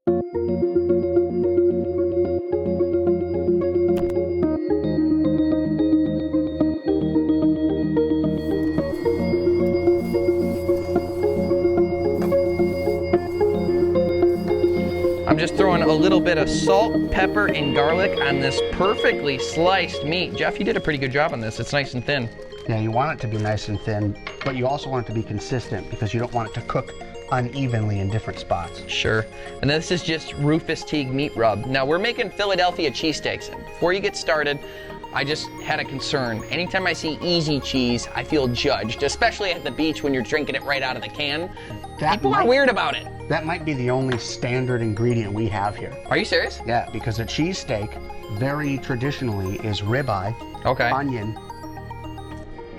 I'm just throwing a little bit of salt, pepper, and garlic on this perfectly sliced meat. Jeff, you did a pretty good job on this. It's nice and thin. Yeah, you want it to be nice and thin, but you also want it to be consistent because you don't want it to cook unevenly in different spots. Sure. And this is just Rufus Teague meat rub. Now we're making Philadelphia cheesesteaks. Before you get started, I just had a concern. Anytime I see easy cheese, I feel judged, especially at the beach when you're drinking it right out of the can. People are weird about it. That might be the only standard ingredient we have here. Are you serious? Yeah, because a cheesesteak, very traditionally, is ribeye, onion,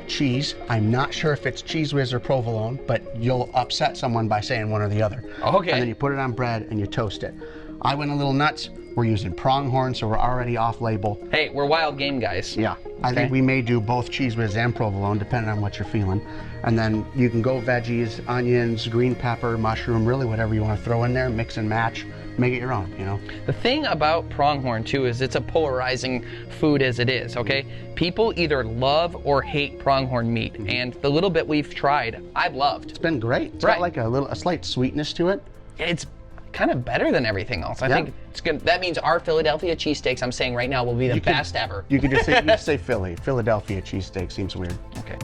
cheese. I'm not sure if it's Cheese Whiz or provolone, but you'll upset someone by saying one or the other. Okay. And then you put it on bread and you toast it. I went a little nuts. We're using pronghorn, so we're already off label. Hey, we're wild game guys. Yeah. I think we may do both Cheese Whiz and provolone, depending on what you're feeling. And then you can go veggies, onions, green pepper, mushroom, really whatever you want to throw in there, mix and match, make it your own, you know? The thing about pronghorn too is it's a polarizing food as it is, okay? People either love or hate pronghorn meat, and the little bit we've tried, I've loved. It's been great. It's got like a slight sweetness to it. It's kind of better than everything else. I think it's good. That means our Philadelphia cheesesteaks, I'm saying right now, will be the best ever. You could just say, say Philly. Philadelphia cheesesteak seems weird. Okay.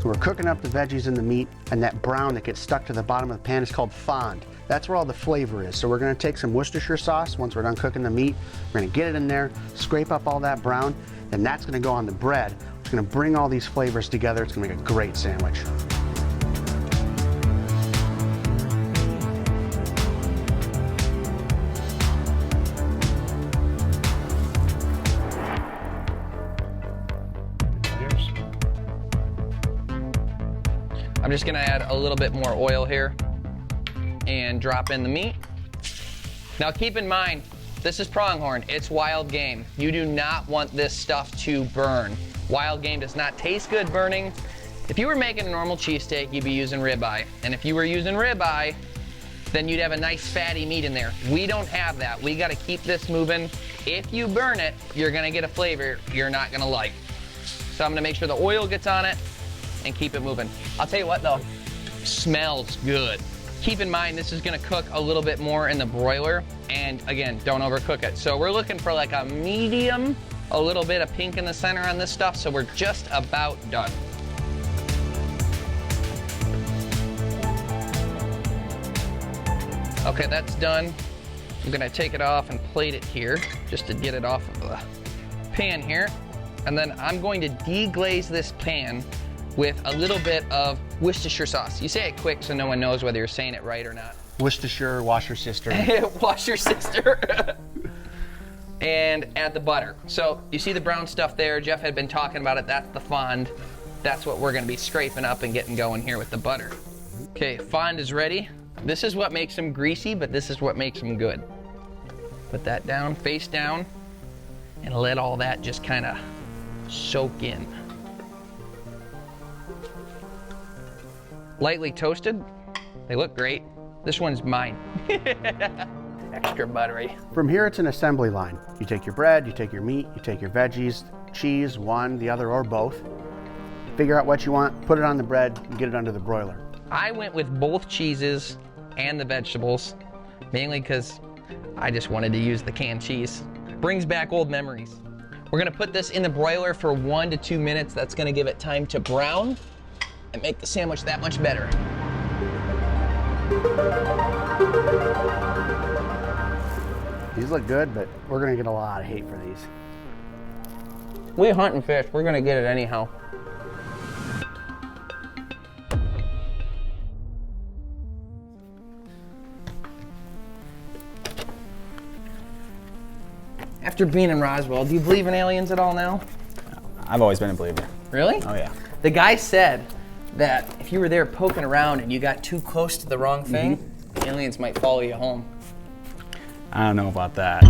So we're cooking up the veggies and the meat, and that brown that gets stuck to the bottom of the pan is called fond. That's where all the flavor is. So we're gonna take some Worcestershire sauce once we're done cooking the meat. We're gonna get it in there, scrape up all that brown, and that's gonna go on the bread. It's gonna bring all these flavors together. It's gonna make a great sandwich. I'm just gonna add a little bit more oil here and drop in the meat. Now keep in mind, this is pronghorn, it's wild game. You do not want this stuff to burn. Wild game does not taste good burning. If you were making a normal cheesesteak, you'd be using ribeye. And if you were using ribeye, then you'd have a nice fatty meat in there. We don't have that. We gotta keep this moving. If you burn it, you're gonna get a flavor you're not gonna like. So I'm gonna make sure the oil gets on it and keep it moving. I'll tell you what though, smells good. Keep in mind, this is gonna cook a little bit more in the broiler, and again, don't overcook it. So we're looking for like a medium, a little bit of pink in the center on this stuff, so we're just about done. Okay, that's done. I'm gonna take it off and plate it here, just to get it off of the pan here. And then I'm going to deglaze this pan with a little bit of Worcestershire sauce. You say it quick so no one knows whether you're saying it right or not. Worcestershire, wash your sister. Wash your sister. And add the butter. So you see the brown stuff there, Jeff had been talking about it, that's the fond. That's what we're gonna be scraping up and getting going here with the butter. Okay, fond is ready. This is what makes them greasy, but this is what makes them good. Put that down, face down, and let all that just kinda soak in. Lightly toasted, they look great. This one's mine. Extra buttery. From here, it's an assembly line. You take your bread, you take your meat, you take your veggies, cheese, one, the other, or both. Figure out what you want, put it on the bread, and get it under the broiler. I went with both cheeses and the vegetables, mainly because I just wanted to use the canned cheese. Brings back old memories. We're gonna put this in the broiler for 1 to 2 minutes. That's gonna give it time to brown and make the sandwich that much better. These look good, but we're gonna get a lot of hate for these. We hunt and fish, we're gonna get it anyhow. After being in Roswell, do you believe in aliens at all now? I've always been a believer. Really? Oh yeah. The guy said that if you were there poking around and you got too close to the wrong thing, aliens might follow you home. I don't know about that.